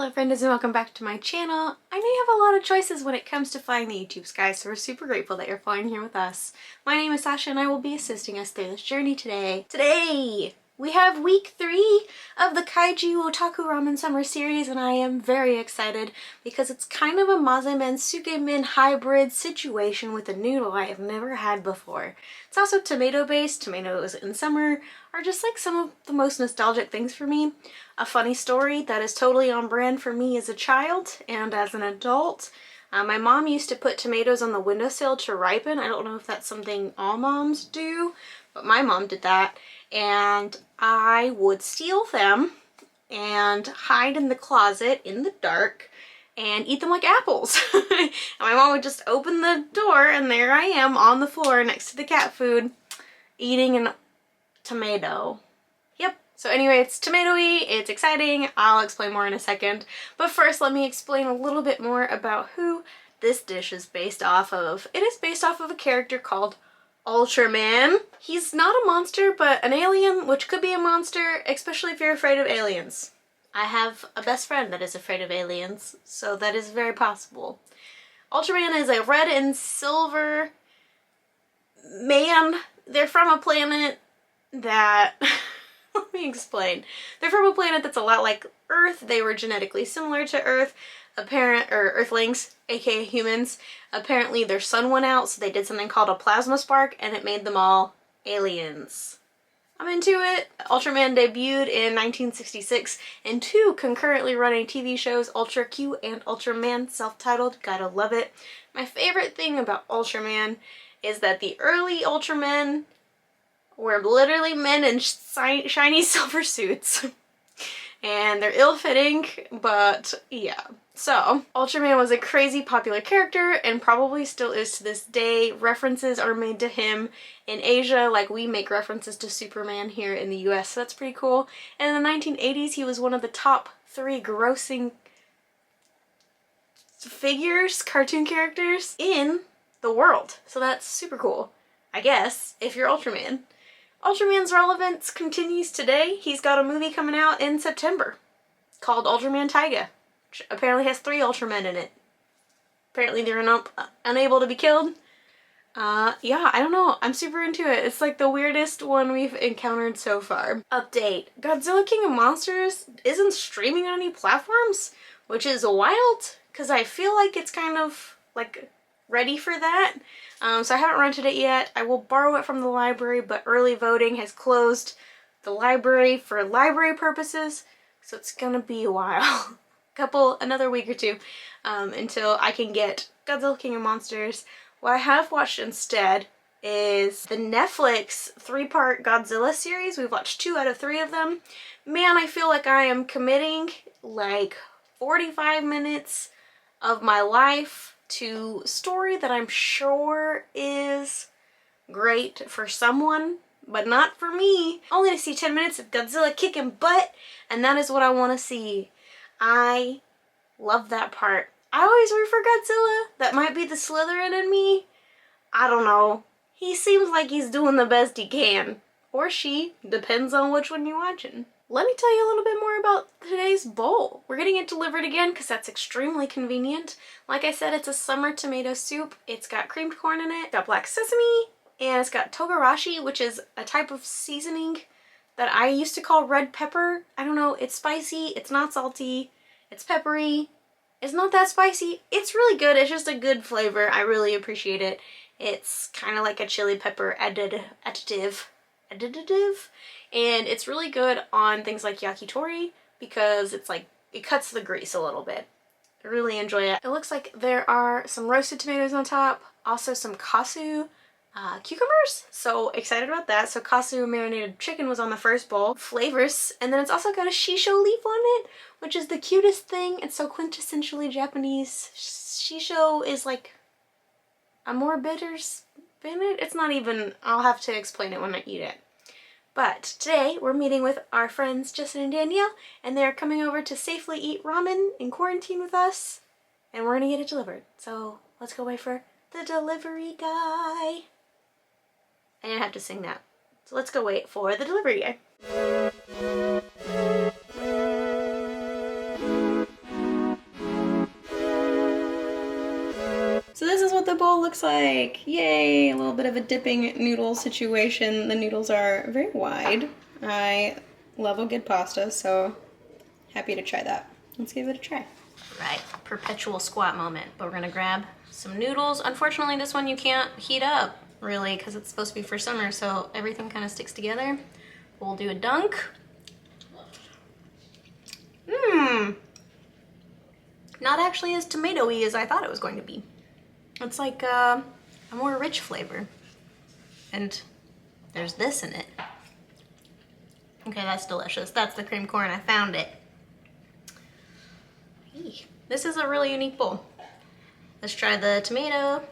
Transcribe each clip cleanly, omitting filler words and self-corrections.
Hello friends and welcome back to my channel. I may have a lot of choices when it comes to flying the YouTube skies, so we're super grateful that you're flying here with us. My name is Sasha and I will be assisting us through this journey today. Today we have week 3 of the Kaiju Otaku Ramen summer series, and I am very excited because it's kind of a mazeman sukemen hybrid situation with a noodle I have never had before. It's also tomato based. Tomatoes in summer are just like some of the most nostalgic things for me. A funny story that is totally on brand for me as a child and as an adult. My mom used to put tomatoes on the windowsill to ripen. I don't know if that's something all moms do, but my mom did that. And I would steal them and hide in the closet in the dark and eat them like apples. And my mom would just open the door and there I am on the floor next to the cat food eating a tomato. Yep. So anyway, it's tomatoey, it's exciting. I'll explain more in a second. But first, let me explain a little bit more about who this dish is based off of. It is based off of a character called Ultraman. He's not a monster, but an alien, which could be a monster, especially if you're afraid of aliens. I have a best friend that is afraid of aliens, so that is very possible. Ultraman is a red and silver man. They're from a planet that... Let me explain. They're from a planet that's a lot like Earth. They were genetically similar to Earth. Earthlings, aka humans. Apparently their sun went out, so they did something called a plasma spark, and it made them all aliens. I'm into it. Ultraman debuted in 1966 in 2 concurrently running TV shows, Ultra Q and Ultraman, self-titled. Gotta love it. My favorite thing about Ultraman is that the early Ultramen were literally men in shiny silver suits. And they're ill-fitting, but yeah. So, Ultraman was a crazy popular character and probably still is to this day. References are made to him in Asia like we make references to Superman here in the US, so that's pretty cool. And in the 1980s, he was one of the top 3 grossing figures, cartoon characters, in the world. So that's super cool, I guess, if you're Ultraman. Ultraman's relevance continues today. He's got a movie coming out in September called Ultraman Taiga, which apparently has 3 Ultramen in it. Apparently they're unable to be killed. Yeah, I don't know. I'm super into it. It's like the weirdest one we've encountered so far. Update. Godzilla King of Monsters isn't streaming on any platforms, which is wild because I feel like it's kind of like ready for that. So I haven't rented it yet. I will borrow it from the library, but early voting has closed the library for library purposes, so it's gonna be a while. Another week or 2 until I can get Godzilla King of Monsters. What I have watched instead is the Netflix 3-part Godzilla series. We've watched 2 out of 3 of them. Man, I feel like I am committing like 45 minutes of my life to story that I'm sure is great for someone, but not for me. Only to see 10 minutes of Godzilla kicking butt, and that is what I want to see. I love that part. I always root for Godzilla. That might be the Slytherin in me. I don't know. He seems like he's doing the best he can. Or she. Depends on which one you're watching. Let me tell you a little bit more about today's bowl. We're getting it delivered again because that's extremely convenient. Like I said, it's a summer tomato soup. It's got creamed corn in it, it's got black sesame, and it's got togarashi, which is a type of seasoning that I used to call red pepper. I don't know, it's spicy, it's not salty, it's peppery, it's not that spicy. It's really good, it's just a good flavor. I really appreciate it. It's kind of like a chili pepper additive. And it's really good on things like yakitori because it's like, it cuts the grease a little bit. I really enjoy it. It looks like there are some roasted tomatoes on top, also some kasu cucumbers. So excited about that. So kasu marinated chicken was on the first bowl. Flavors. And then it's also got a shisho leaf on it, which is the cutest thing. It's so quintessentially Japanese. Shisho is like a more bitter spinach. It's not even, I'll have to explain it when I eat it. But today we're meeting with our friends Justin and Danielle, and they're coming over to safely eat ramen in quarantine with us, and we're gonna get it delivered. So let's go wait for the delivery guy. I didn't have to sing that. So let's go wait for the delivery guy. bowl looks like. Yay, a little bit of a dipping noodle situation. The noodles are very wide. I love a good pasta, so happy to try that. Let's give it a try. Right, perpetual squat moment, but we're gonna grab some noodles. Unfortunately, this one you can't heat up, really, because it's supposed to be for summer, so everything kind of sticks together. We'll do a dunk. Not actually as tomatoey as I thought it was going to be. It's like a more rich flavor. And there's this in it. Okay, that's delicious. That's the cream corn. I found it. Eee. This is a really unique bowl. Let's try the tomato.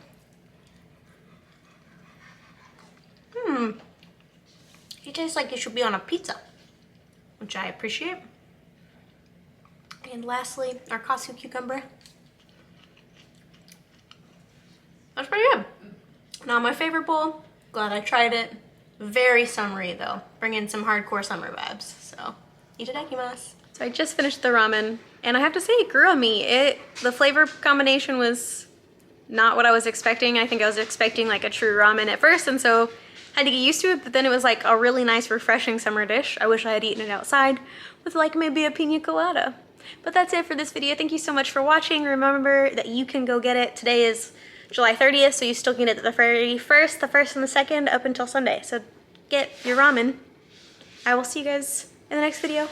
It tastes like it should be on a pizza, which I appreciate. And lastly, our Kasu cucumber. That's pretty good. Not my favorite bowl. Glad I tried it. Very summery though. Bring in some hardcore summer vibes. So, itadakimasu. So I just finished the ramen, and I have to say it grew on me. The flavor combination was not what I was expecting. I think I was expecting like a true ramen at first, and so I had to get used to it, but then it was like a really nice, refreshing summer dish. I wish I had eaten it outside with like maybe a pina colada. But that's it for this video. Thank you so much for watching. Remember that you can go get it. Today is July 30th, so you still can get it the 31st, the 1st, and the 2nd up until Sunday. So get your ramen. I will see you guys in the next video.